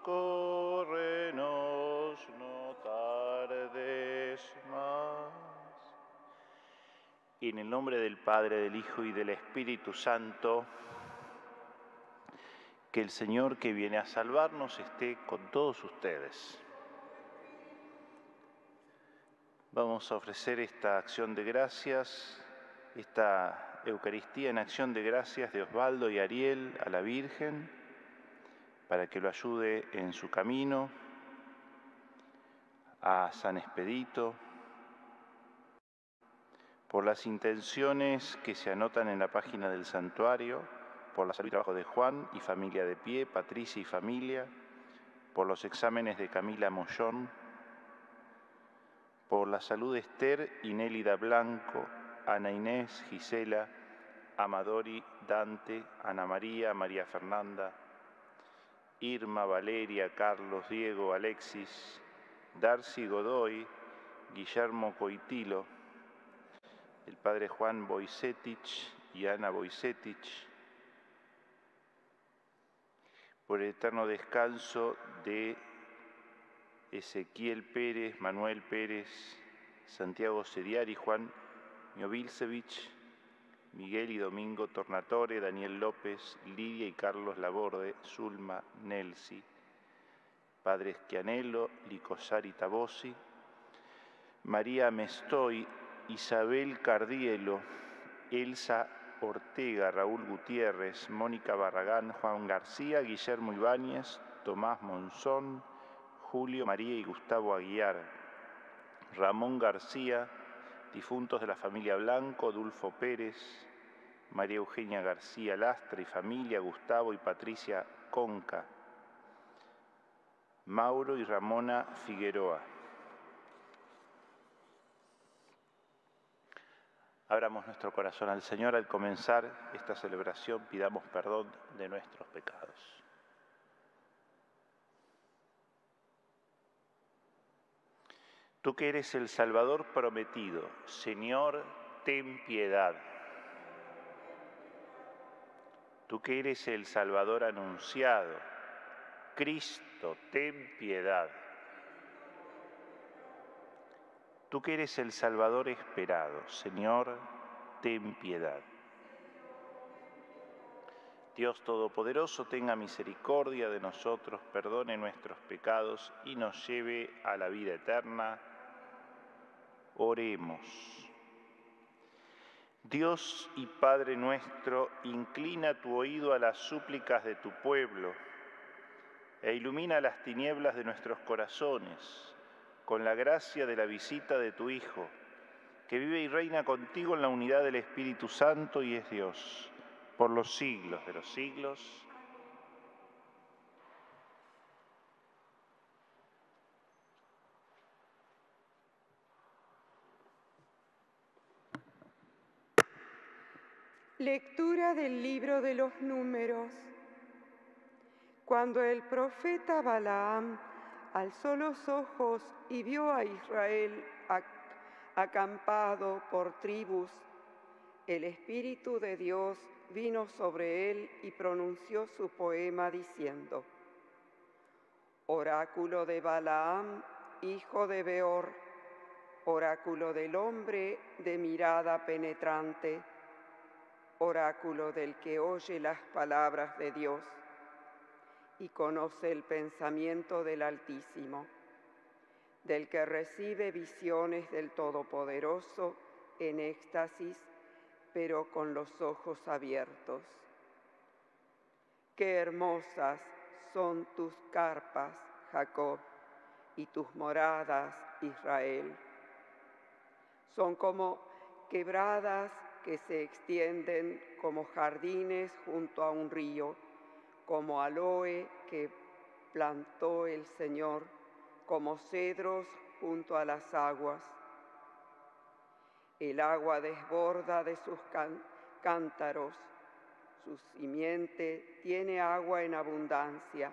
socórrenos, no tardes más. Y en el nombre del Padre, del Hijo y del Espíritu Santo, que el Señor que viene a salvarnos esté con todos ustedes. Vamos a ofrecer esta acción de gracias, esta Eucaristía en acción de gracias de Osvaldo y Ariel a la Virgen, para que lo ayude en su camino, a San Expedito, por las intenciones que se anotan en la página del santuario, por la salud y trabajo de Juan y familia de pie, Patricia y familia, por los exámenes de Camila Mollón, por la salud de Esther y Nélida Blanco, Ana Inés, Gisela, Amadori, Dante, Ana María, María Fernanda, Irma, Valeria, Carlos, Diego, Alexis, Darcy Godoy, Guillermo Coitilo, el padre Juan Boisetich y Ana Boisetich, por el eterno descanso de Ezequiel Pérez, Manuel Pérez, Santiago Sediari, Juan Miovilsevich, Miguel y Domingo Tornatore, Daniel López, Lidia y Carlos Laborde, Zulma, Nelsi, Padre Schianello, Licosari Tabosi, María Mestoy, Isabel Cardielo, Elsa Ortega, Raúl Gutiérrez, Mónica Barragán, Juan García, Guillermo Ibáñez, Tomás Monzón, Julio María y Gustavo Aguiar, Ramón García, difuntos de la familia Blanco, Dulfo Pérez, María Eugenia García Lastra y familia, Gustavo y Patricia Conca, Mauro y Ramona Figueroa. Abramos nuestro corazón al Señor. Al comenzar esta celebración, pidamos perdón de nuestros pecados. Tú que eres el Salvador prometido, Señor, ten piedad. Tú que eres el Salvador anunciado, Cristo, ten piedad. Tú que eres el Salvador esperado, Señor, ten piedad. Dios Todopoderoso, tenga misericordia de nosotros, perdone nuestros pecados y nos lleve a la vida eterna. Oremos. Dios y Padre nuestro, inclina tu oído a las súplicas de tu pueblo e ilumina las tinieblas de nuestros corazones con la gracia de la visita de tu Hijo, que vive y reina contigo en la unidad del Espíritu Santo y es Dios, por los siglos de los siglos. Lectura del libro de los Números. Cuando el profeta Balaam alzó los ojos y vio a Israel acampado por tribus, el Espíritu de Dios vino sobre él y pronunció su poema diciendo: Oráculo de Balaam, hijo de Beor, oráculo del hombre de mirada penetrante, oráculo del que oye las palabras de Dios y conoce el pensamiento del Altísimo, del que recibe visiones del Todopoderoso en éxtasis, pero con los ojos abiertos. Qué hermosas son tus carpas, Jacob, y tus moradas, Israel. Son como quebradas que se extienden como jardines junto a un río, como aloe que plantó el Señor, como cedros junto a las aguas. El agua desborda de sus cántaros, su simiente tiene agua en abundancia.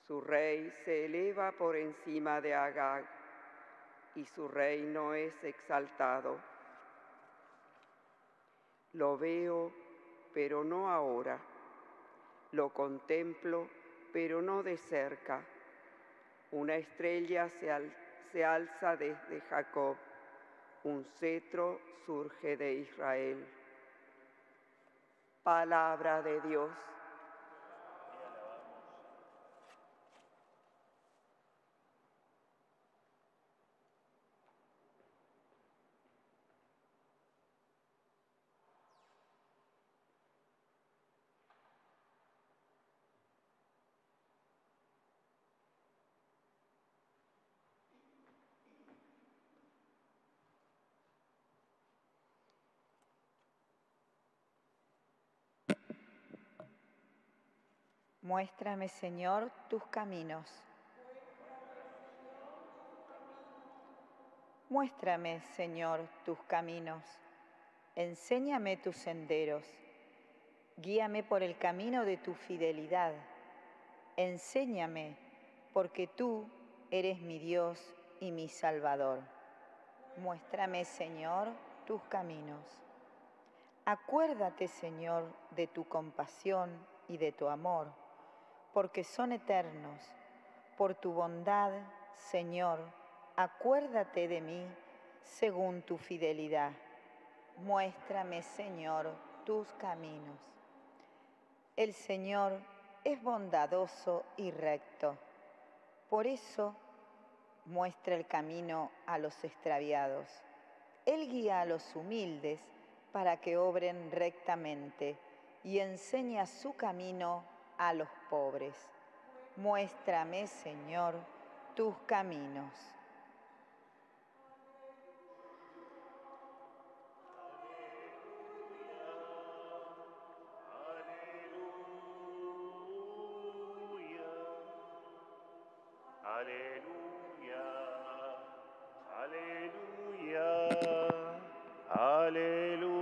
Su rey se eleva por encima de Agag, y su reino es exaltado. Lo veo, pero no ahora. Lo contemplo, pero no de cerca. Una estrella se alza desde Jacob, un cetro surge de Israel. Palabra de Dios. Muéstrame, Señor, tus caminos. Muéstrame, Señor, tus caminos. Enséñame tus senderos. Guíame por el camino de tu fidelidad. Enséñame, porque tú eres mi Dios y mi Salvador. Muéstrame, Señor, tus caminos. Acuérdate, Señor, de tu compasión y de tu amor, porque son eternos. Por tu bondad, Señor, acuérdate de mí según tu fidelidad. Muéstrame, Señor, tus caminos. El Señor es bondadoso y recto. Por eso muestra el camino a los extraviados. Él guía a los humildes para que obren rectamente y enseña su camino a los pobres. Muéstrame, Señor, tus caminos. Aleluya, aleluya, aleluya.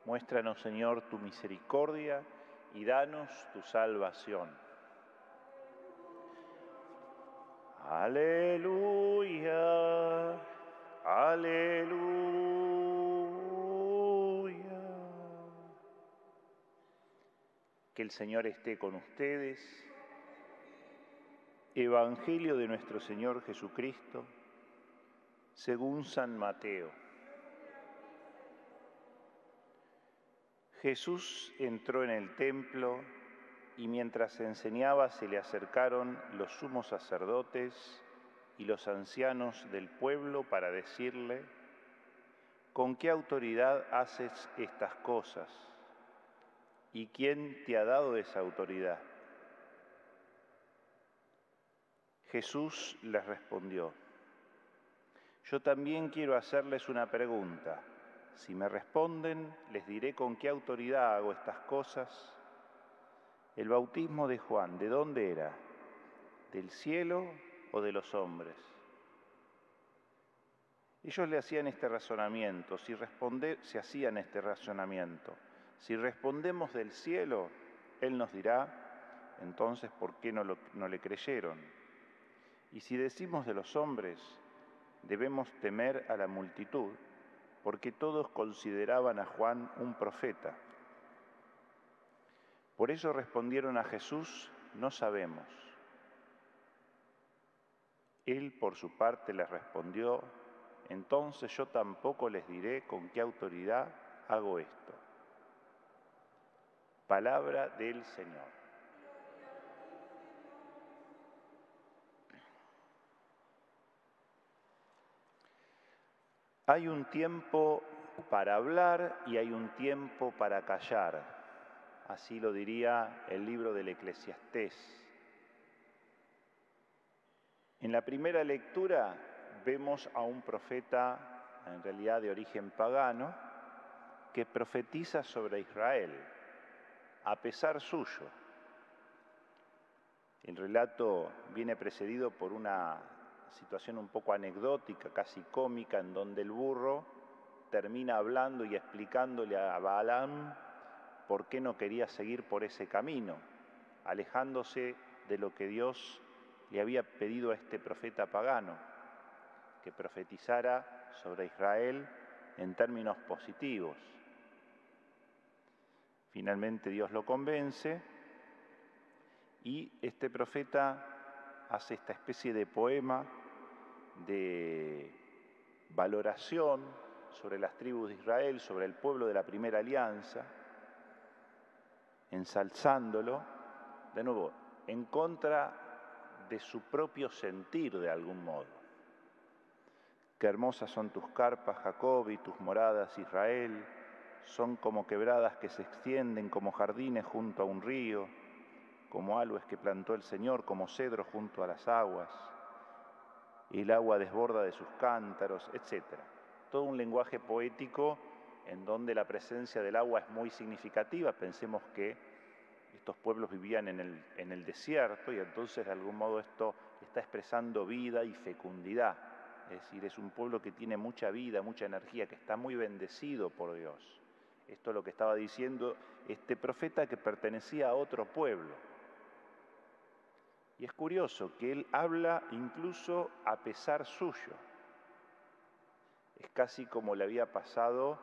Muéstranos, Señor, tu misericordia y danos tu salvación. Aleluya, aleluya. Que el Señor esté con ustedes. Evangelio de nuestro Señor Jesucristo, según San Mateo. Jesús entró en el templo y mientras enseñaba se le acercaron los sumos sacerdotes y los ancianos del pueblo para decirle: ¿con qué autoridad haces estas cosas? ¿Y quién te ha dado esa autoridad? Jesús les respondió: yo también quiero hacerles una pregunta. Si me responden, les diré con qué autoridad hago estas cosas. El bautismo de Juan, ¿de dónde era? ¿Del cielo o de los hombres? Ellos le hacían este razonamiento. Se hacían este razonamiento. Si respondemos del cielo, Él nos dirá: entonces, ¿por qué no le creyeron? Y si decimos de los hombres, debemos temer a la multitud, porque todos consideraban a Juan un profeta. Por eso respondieron a Jesús: no sabemos. Él, por su parte, les respondió: entonces yo tampoco les diré con qué autoridad hago esto. Palabra del Señor. Hay un tiempo para hablar y hay un tiempo para callar. Así lo diría el libro del Eclesiastés. En la primera lectura vemos a un profeta, en realidad de origen pagano, que profetiza sobre Israel, a pesar suyo. El relato viene precedido por una situación un poco anecdótica, casi cómica, en donde el burro termina hablando y explicándole a Balaam por qué no quería seguir por ese camino, alejándose de lo que Dios le había pedido a este profeta pagano, que profetizara sobre Israel en términos positivos. Finalmente Dios lo convence y este profeta hace esta especie de poema de valoración sobre las tribus de Israel, sobre el pueblo de la primera alianza, ensalzándolo, de nuevo, en contra de su propio sentir de algún modo. Qué hermosas son tus carpas, Jacob, y tus moradas, Israel, son como quebradas que se extienden como jardines junto a un río, como aloes que plantó el Señor, como cedro junto a las aguas. El agua desborda de sus cántaros, etc. Todo un lenguaje poético en donde la presencia del agua es muy significativa. Pensemos que estos pueblos vivían en el desierto y entonces de algún modo esto está expresando vida y fecundidad. Es decir, es un pueblo que tiene mucha vida, mucha energía, que está muy bendecido por Dios. Esto es lo que estaba diciendo este profeta que pertenecía a otro pueblo. Y es curioso que él habla incluso a pesar suyo. Es casi como le había pasado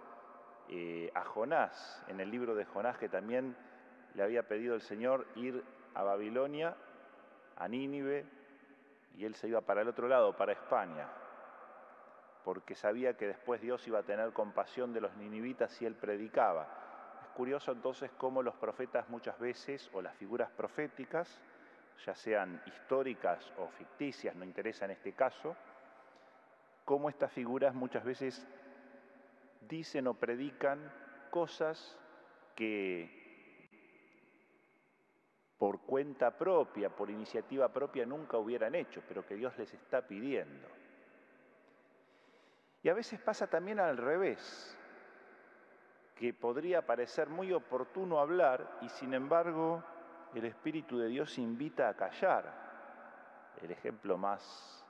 a Jonás, en el libro de Jonás, que también le había pedido el Señor ir a Babilonia, a Nínive, y él se iba para el otro lado, para España, porque sabía que después Dios iba a tener compasión de los ninivitas si él predicaba. Es curioso entonces cómo los profetas muchas veces, o las figuras proféticas, ya sean históricas o ficticias, no interesa en este caso, cómo estas figuras muchas veces dicen o predican cosas que por cuenta propia, por iniciativa propia nunca hubieran hecho, pero que Dios les está pidiendo. Y a veces pasa también al revés, que podría parecer muy oportuno hablar y sin embargo el Espíritu de Dios invita a callar. El ejemplo más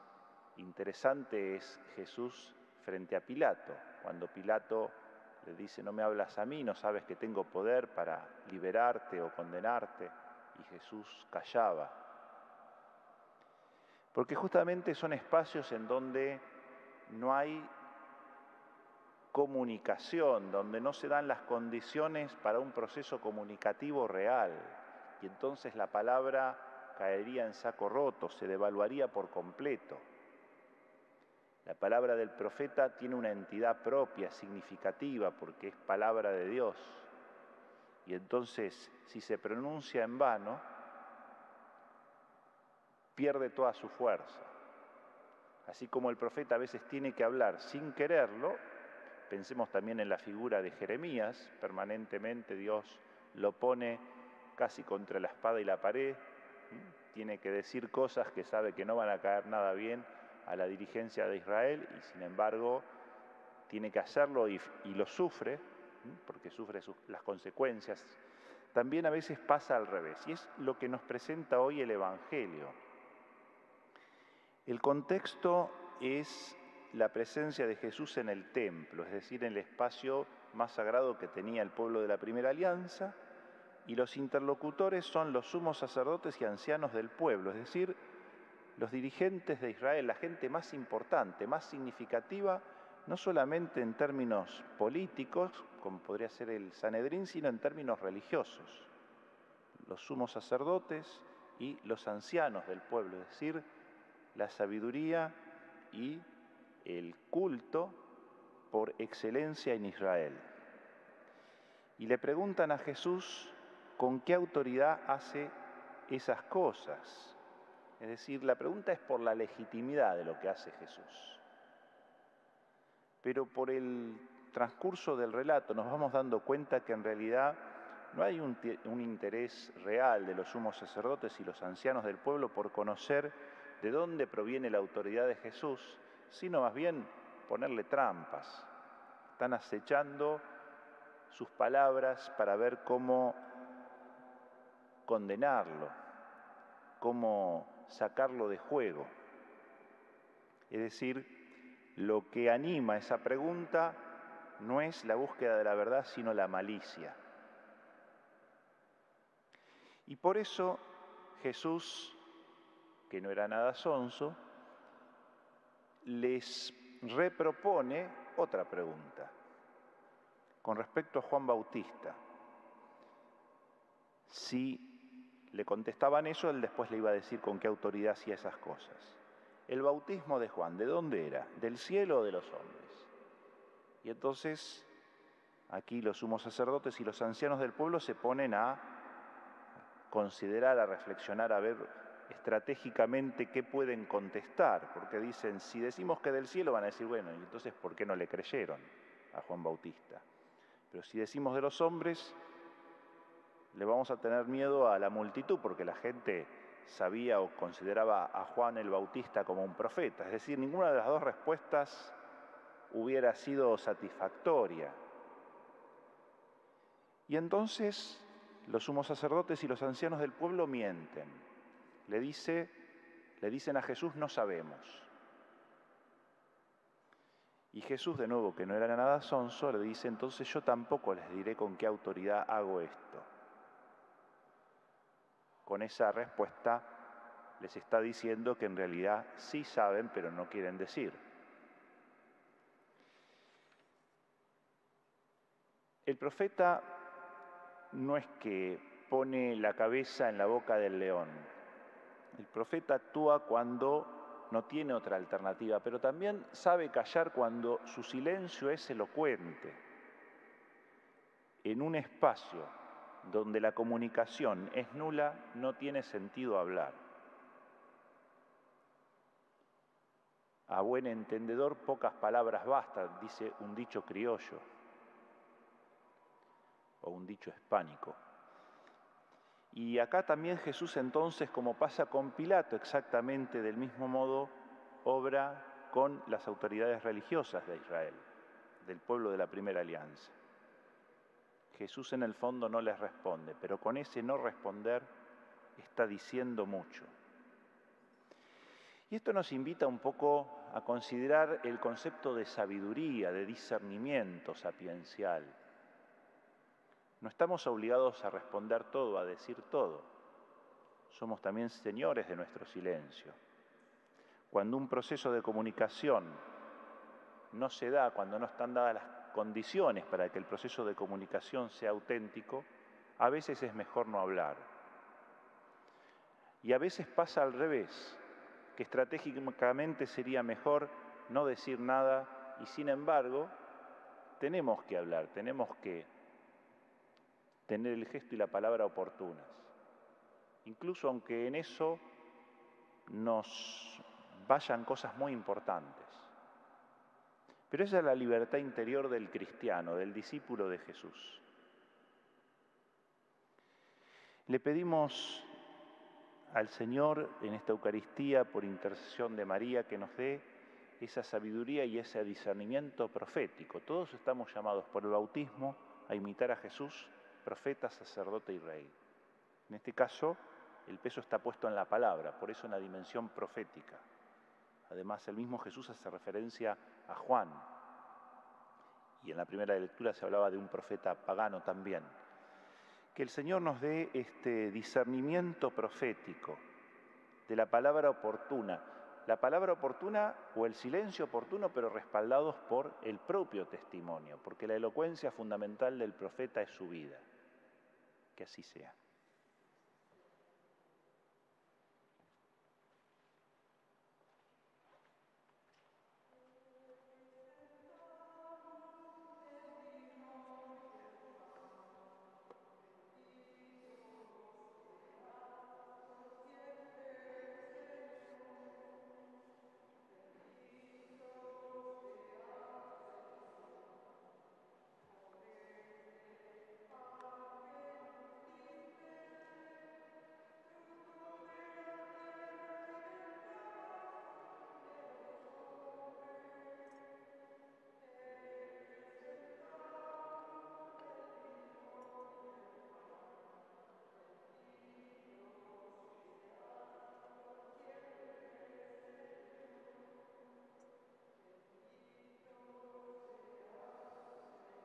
interesante es Jesús frente a Pilato, cuando Pilato le dice: no me hablas a mí, no sabes que tengo poder para liberarte o condenarte, y Jesús callaba. Porque justamente son espacios en donde no hay comunicación, donde no se dan las condiciones para un proceso comunicativo real, y entonces la palabra caería en saco roto, se devaluaría por completo. La palabra del profeta tiene una entidad propia, significativa, porque es palabra de Dios. Y entonces, si se pronuncia en vano, pierde toda su fuerza. Así como el profeta a veces tiene que hablar sin quererlo, pensemos también en la figura de Jeremías. Permanentemente Dios lo pone casi contra la espada y la pared. Tiene que decir cosas que sabe que no van a caer nada bien a la dirigencia de Israel, y sin embargo tiene que hacerlo y lo sufre, porque sufre las consecuencias. También a veces pasa al revés, y es lo que nos presenta hoy el Evangelio. El contexto es la presencia de Jesús en el templo, es decir, en el espacio más sagrado que tenía el pueblo de la primera alianza, y los interlocutores son los sumos sacerdotes y ancianos del pueblo, es decir, los dirigentes de Israel, la gente más importante, más significativa, no solamente en términos políticos, como podría ser el Sanedrín, sino en términos religiosos. Los sumos sacerdotes y los ancianos del pueblo, es decir, la sabiduría y el culto por excelencia en Israel. Y le preguntan a Jesús con qué autoridad hace esas cosas. Es decir, la pregunta es por la legitimidad de lo que hace Jesús. Pero por el transcurso del relato nos vamos dando cuenta que en realidad no hay un interés real de los sumos sacerdotes y los ancianos del pueblo por conocer de dónde proviene la autoridad de Jesús, sino más bien ponerle trampas. Están acechando sus palabras para ver cómo condenarlo, cómo sacarlo de juego. Es decir, lo que anima esa pregunta no es la búsqueda de la verdad, sino la malicia. Y por eso Jesús, que no era nada sonso, les repropone otra pregunta con respecto a Juan Bautista. Si le contestaban eso, él después le iba a decir con qué autoridad hacía esas cosas. El bautismo de Juan, ¿de dónde era? ¿Del cielo o de los hombres? Y entonces, aquí los sumos sacerdotes y los ancianos del pueblo se ponen a considerar, a reflexionar, a ver estratégicamente qué pueden contestar, porque dicen, si decimos que del cielo, van a decir, bueno, ¿y entonces por qué no le creyeron a Juan Bautista? Pero si decimos de los hombres, le vamos a tener miedo a la multitud, porque la gente sabía o consideraba a Juan el Bautista como un profeta. Es decir, ninguna de las dos respuestas hubiera sido satisfactoria. Y entonces los sumos sacerdotes y los ancianos del pueblo mienten. Le dicen a Jesús, no sabemos. Y Jesús, de nuevo, que no era nada sonso, le dice, entonces yo tampoco les diré con qué autoridad hago esto. Con esa respuesta les está diciendo que en realidad sí saben, pero no quieren decir. El profeta no es que pone la cabeza en la boca del león. El profeta actúa cuando no tiene otra alternativa, pero también sabe callar cuando su silencio es elocuente. En un espacio donde la comunicación es nula, no tiene sentido hablar. A buen entendedor, pocas palabras bastan, dice un dicho criollo o un dicho hispánico. Y acá también Jesús entonces, como pasa con Pilato, exactamente del mismo modo, obra con las autoridades religiosas de Israel, del pueblo de la primera alianza. Jesús en el fondo no les responde, pero con ese no responder está diciendo mucho. Y esto nos invita un poco a considerar el concepto de sabiduría, de discernimiento sapiencial. No estamos obligados a responder todo, a decir todo. Somos también señores de nuestro silencio. Cuando un proceso de comunicación no se da, cuando no están dadas las condiciones para que el proceso de comunicación sea auténtico, a veces es mejor no hablar. Y a veces pasa al revés, que estratégicamente sería mejor no decir nada y sin embargo tenemos que hablar, tenemos que tener el gesto y la palabra oportunas. Incluso aunque en eso nos vayan cosas muy importantes. Pero esa es la libertad interior del cristiano, del discípulo de Jesús. Le pedimos al Señor en esta Eucaristía, por intercesión de María, que nos dé esa sabiduría y ese discernimiento profético. Todos estamos llamados por el bautismo a imitar a Jesús, profeta, sacerdote y rey. En este caso, el peso está puesto en la palabra, por eso en la dimensión profética. Además, el mismo Jesús hace referencia a Juan, y en la primera lectura se hablaba de un profeta pagano también. Que el Señor nos dé este discernimiento profético de la palabra oportuna o el silencio oportuno, pero respaldados por el propio testimonio, porque la elocuencia fundamental del profeta es su vida. Que así sea.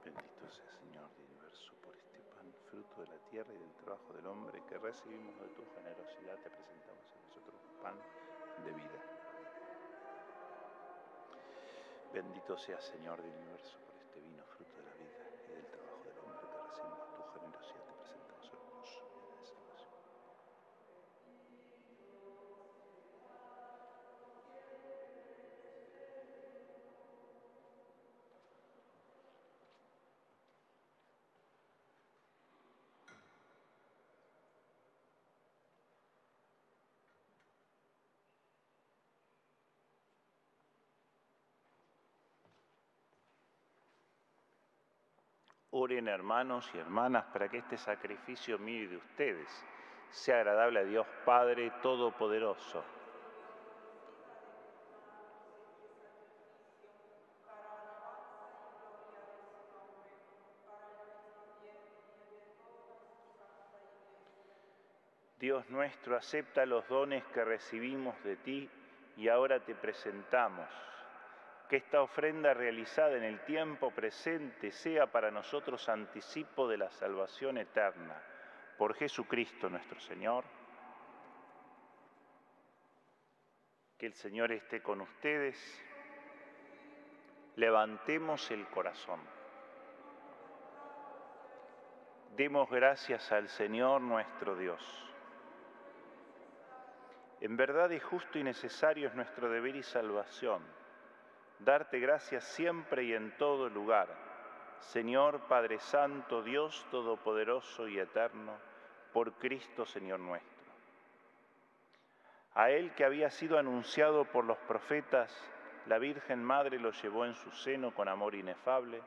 Bendito sea, Señor del universo, por este pan, fruto de la tierra y del trabajo del hombre, que recibimos de tu generosidad, te presentamos a nosotros pan de vida. Bendito sea, Señor del universo, por este vino, fruto de la vida y del trabajo del hombre, que recibimos de tu generosidad, te presentamos a nosotros. Oren, hermanos y hermanas, para que este sacrificio mío y de ustedes sea agradable a Dios Padre Todopoderoso. Dios nuestro, acepta los dones que recibimos de ti y ahora te presentamos. Que esta ofrenda realizada en el tiempo presente sea para nosotros anticipo de la salvación eterna. Por Jesucristo nuestro Señor. Que el Señor esté con ustedes. Levantemos el corazón. Demos gracias al Señor nuestro Dios. En verdad es justo y necesario, es nuestro deber y salvación, darte gracias siempre y en todo lugar, Señor Padre Santo, Dios Todopoderoso y Eterno, por Cristo Señor nuestro. A Él que había sido anunciado por los profetas, la Virgen Madre lo llevó en su seno con amor inefable.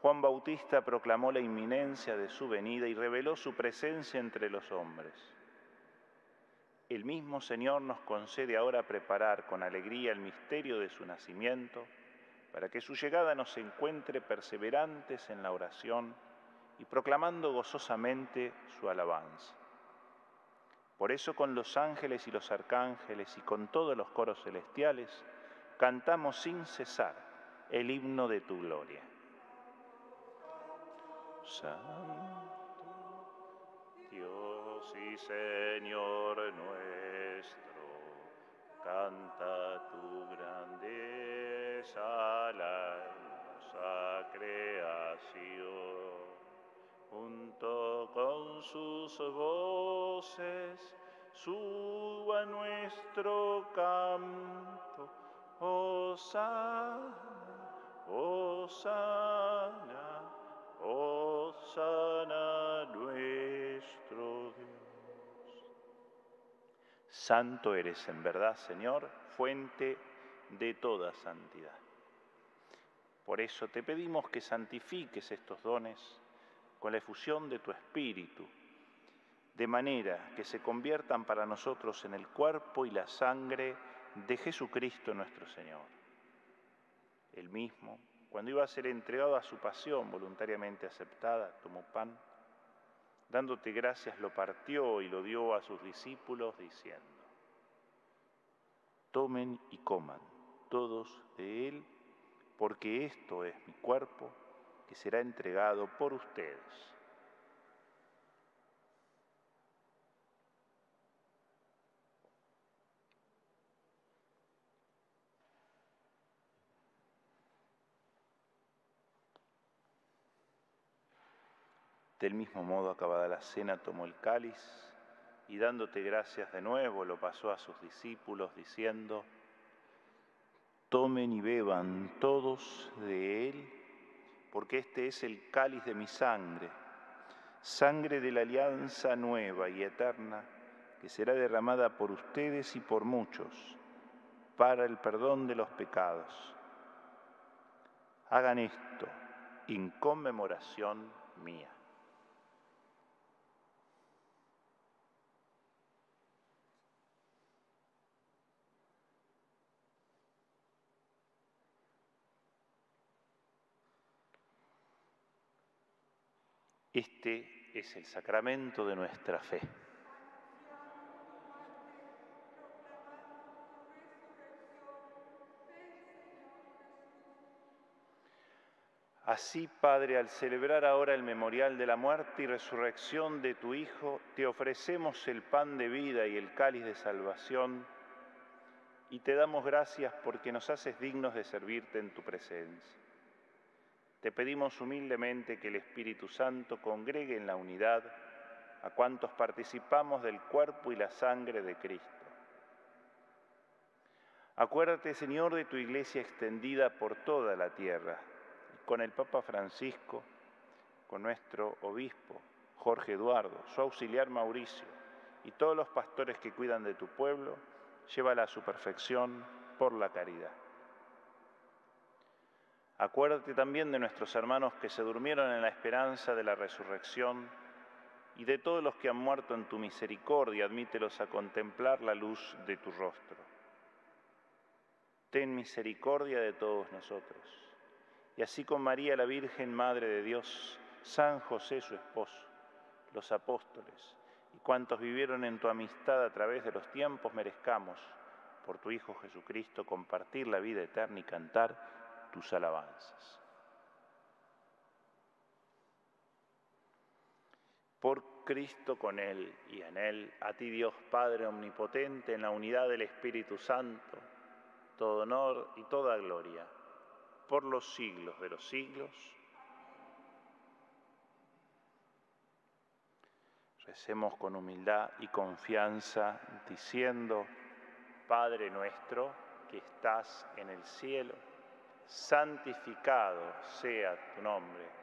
Juan Bautista proclamó la inminencia de su venida y reveló su presencia entre los hombres. El mismo Señor nos concede ahora preparar con alegría el misterio de su nacimiento, para que su llegada nos encuentre perseverantes en la oración y proclamando gozosamente su alabanza. Por eso con los ángeles y los arcángeles y con todos los coros celestiales, cantamos sin cesar el himno de tu gloria. Santo Dios y Señor nuestro, canta tu grandeza la hermosa creación. Junto con sus voces suba nuestro canto, Hosana, Hosana, Hosana nuestro Dios. Santo eres en verdad, Señor, fuente de toda santidad. Por eso te pedimos que santifiques estos dones con la efusión de tu Espíritu, de manera que se conviertan para nosotros en el cuerpo y la sangre de Jesucristo nuestro Señor. Él mismo, cuando iba a ser entregado a su pasión voluntariamente aceptada, tomó pan, dándote gracias lo partió y lo dio a sus discípulos diciendo: tomen y coman todos de él, porque esto es mi cuerpo que será entregado por ustedes. Del mismo modo, acabada la cena, tomó el cáliz y dándote gracias de nuevo, lo pasó a sus discípulos diciendo: tomen y beban todos de él, porque este es el cáliz de mi sangre, sangre de la alianza nueva y eterna, que será derramada por ustedes y por muchos, para el perdón de los pecados. Hagan esto en conmemoración mía. Este es el sacramento de nuestra fe. Así, Padre, al celebrar ahora el memorial de la muerte y resurrección de tu Hijo, te ofrecemos el pan de vida y el cáliz de salvación, y te damos gracias porque nos haces dignos de servirte en tu presencia. Te pedimos humildemente que el Espíritu Santo congregue en la unidad a cuantos participamos del cuerpo y la sangre de Cristo. Acuérdate, Señor, de tu Iglesia extendida por toda la tierra, con el Papa Francisco, con nuestro obispo Jorge Eduardo, su auxiliar Mauricio y todos los pastores que cuidan de tu pueblo, llévala a su perfección por la caridad. Acuérdate también de nuestros hermanos que se durmieron en la esperanza de la resurrección y de todos los que han muerto en tu misericordia, admítelos a contemplar la luz de tu rostro. Ten misericordia de todos nosotros. Y así con María, la Virgen Madre de Dios, San José su esposo, los apóstoles y cuantos vivieron en tu amistad a través de los tiempos, merezcamos, por tu Hijo Jesucristo, compartir la vida eterna y cantar tus alabanzas. Por Cristo, con Él y en Él, a ti Dios Padre Omnipotente, en la unidad del Espíritu Santo, todo honor y toda gloria, por los siglos de los siglos. Recemos con humildad y confianza, diciendo: Padre nuestro que estás en el cielo, santificado sea tu nombre.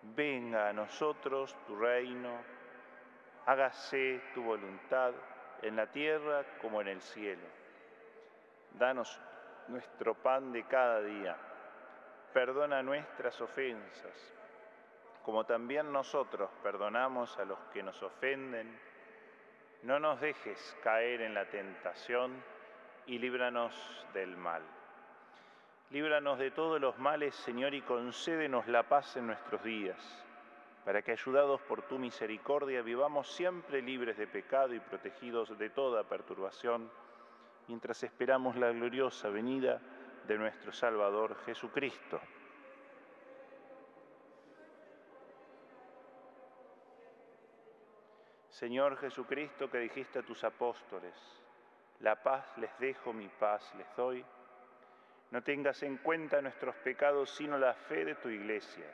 Venga a nosotros tu reino, hágase tu voluntad en la tierra como en el cielo. Danos nuestro pan de cada día. Perdona nuestras ofensas, como también nosotros perdonamos a los que nos ofenden. No nos dejes caer en la tentación y líbranos del mal. Líbranos de todos los males, Señor, y concédenos la paz en nuestros días, para que, ayudados por tu misericordia, vivamos siempre libres de pecado y protegidos de toda perturbación, mientras esperamos la gloriosa venida de nuestro Salvador Jesucristo. Señor Jesucristo, que dijiste a tus apóstoles: la paz les dejo, mi paz les doy, no tengas en cuenta nuestros pecados, sino la fe de tu Iglesia,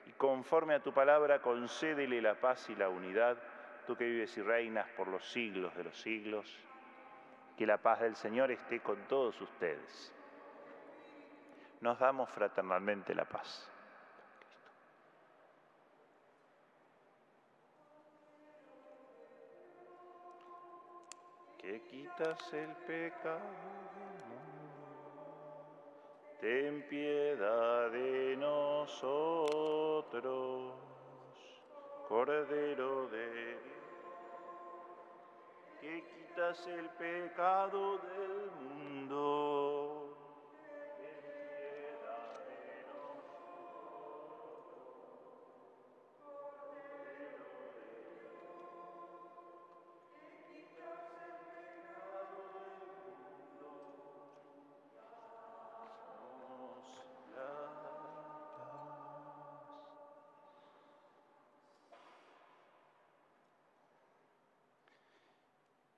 y conforme a tu palabra concédele la paz y la unidad, tú que vives y reinas por los siglos de los siglos. Que la paz del Señor esté con todos ustedes. Nos damos fraternalmente la paz. Que quitas el pecado del mundo, ten piedad de nosotros. Cordero de Dios, que quitas el pecado del mundo, ten piedad de nosotros. Cordero de Dios, que quitas el pecado del mundo, danos la paz.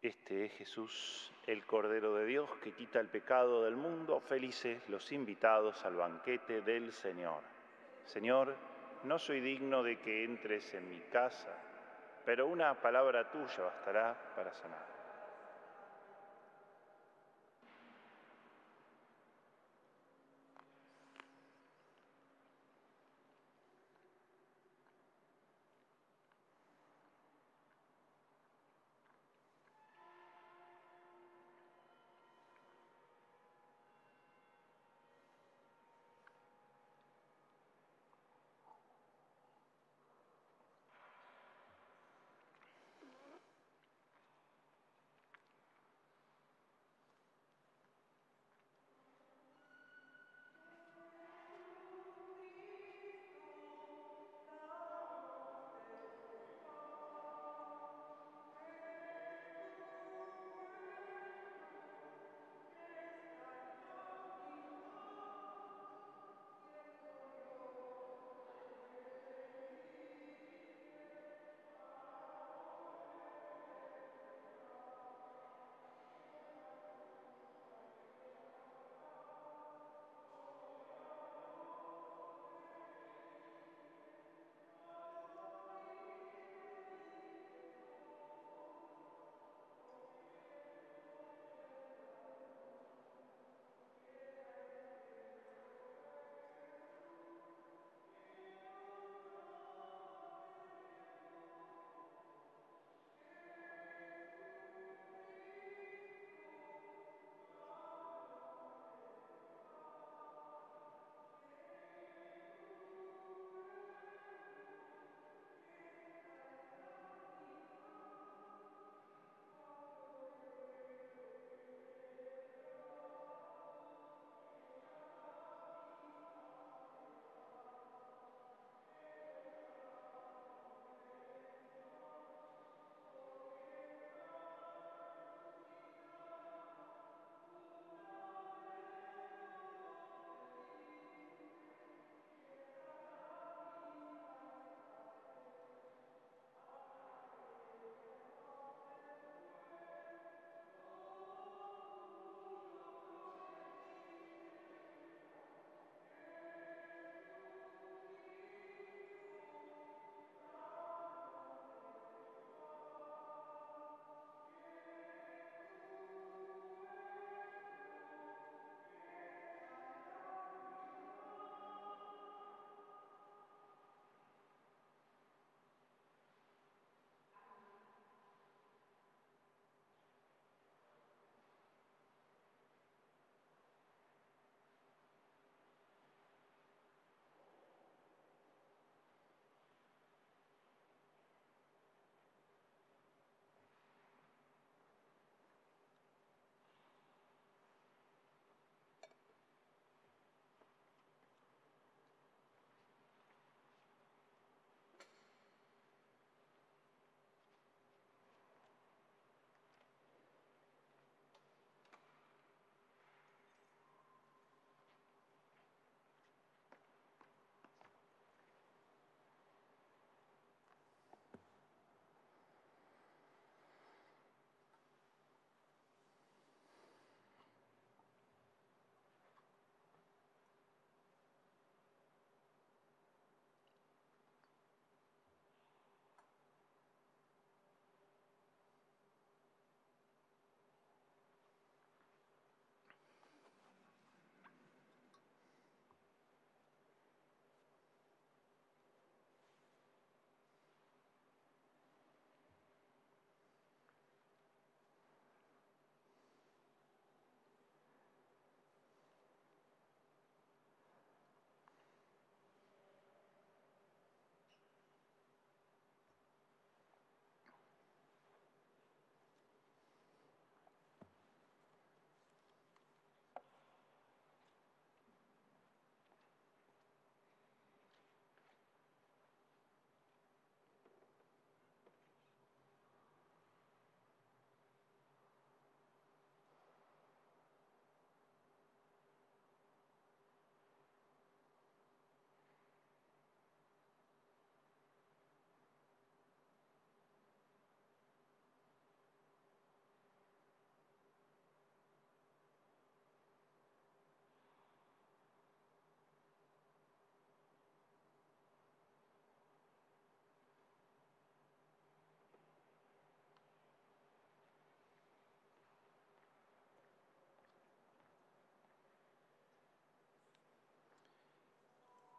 Este es Jesús, el Cordero de Dios, que quita el pecado del mundo. Felices los invitados al banquete del Señor. Señor, no soy digno de que entres en mi casa, pero una palabra tuya bastará para sanar.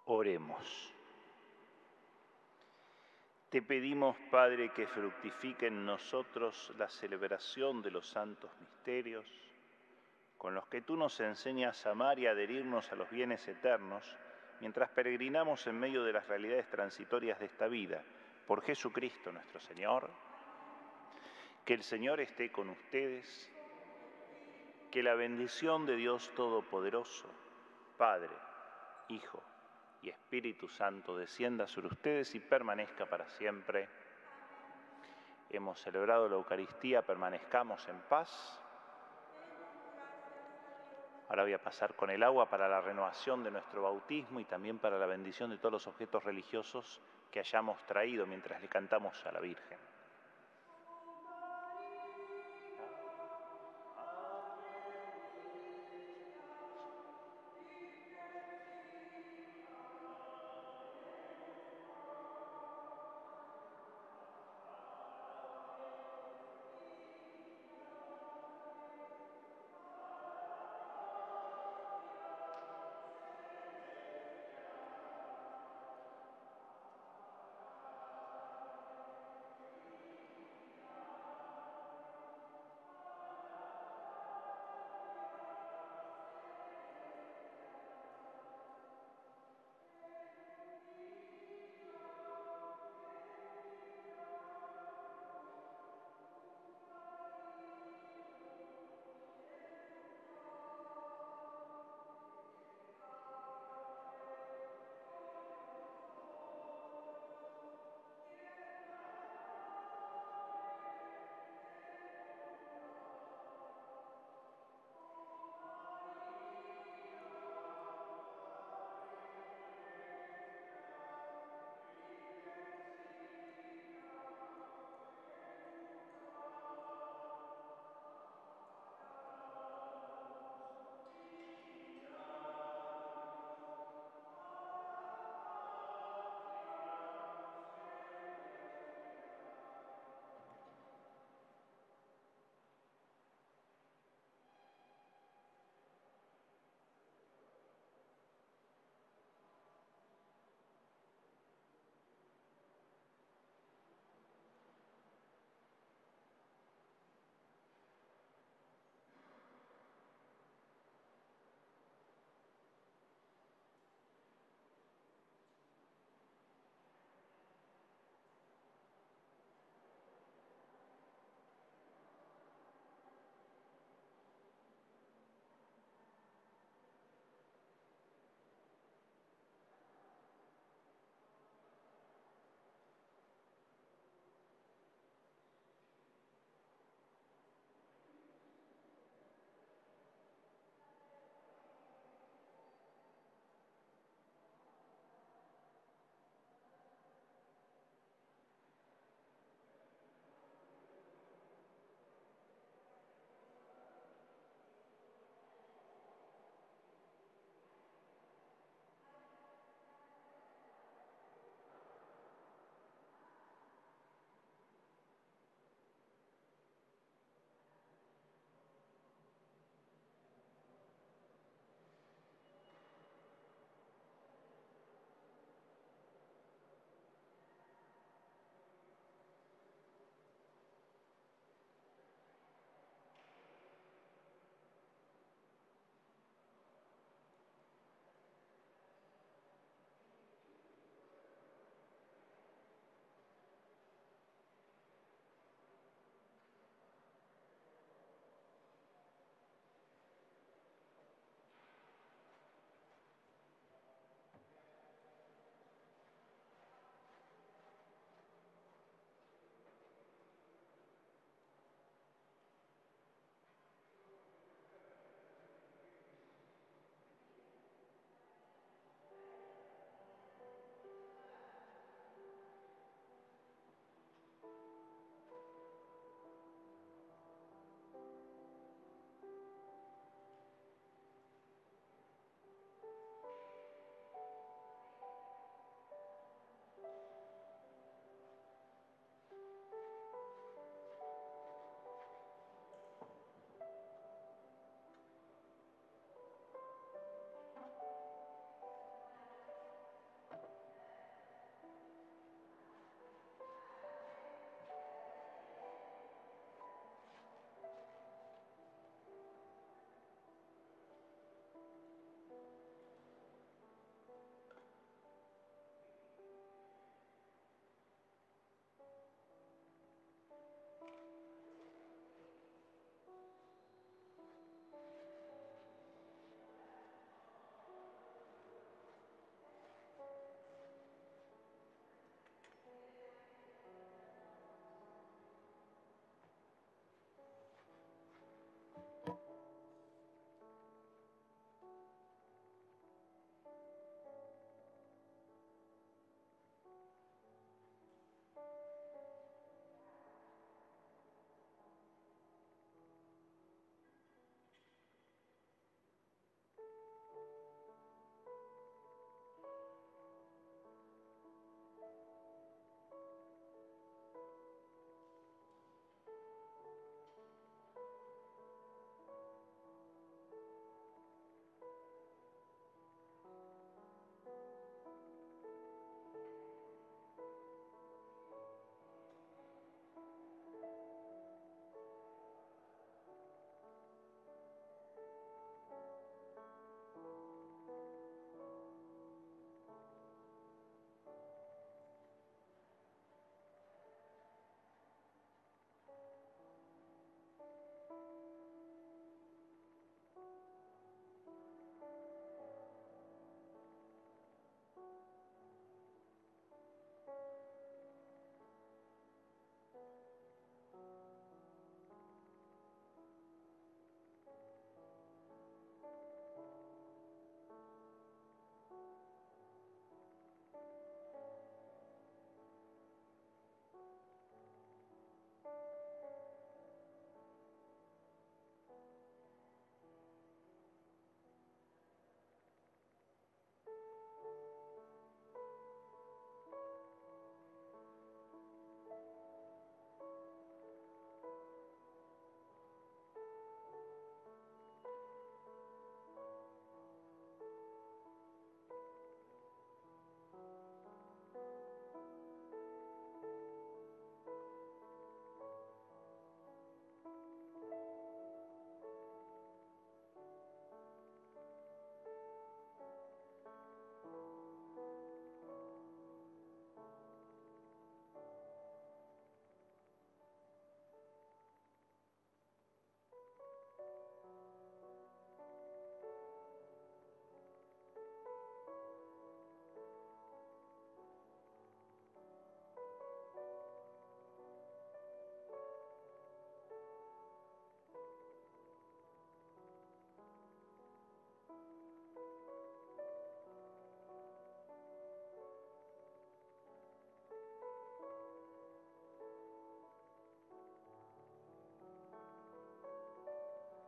Oremos. Te pedimos, Padre, que fructifique en nosotros la celebración de los santos misterios, con los que tú nos enseñas a amar y a adherirnos a los bienes eternos, mientras peregrinamos en medio de las realidades transitorias de esta vida. Por Jesucristo nuestro Señor. Que el Señor esté con ustedes. Que la bendición de Dios Todopoderoso, Padre, Hijo y Espíritu Santo descienda sobre ustedes y permanezca para siempre. Hemos celebrado la Eucaristía, permanezcamos en paz. Ahora voy a pasar con el agua para la renovación de nuestro bautismo y también para la bendición de todos los objetos religiosos que hayamos traído mientras le cantamos a la Virgen.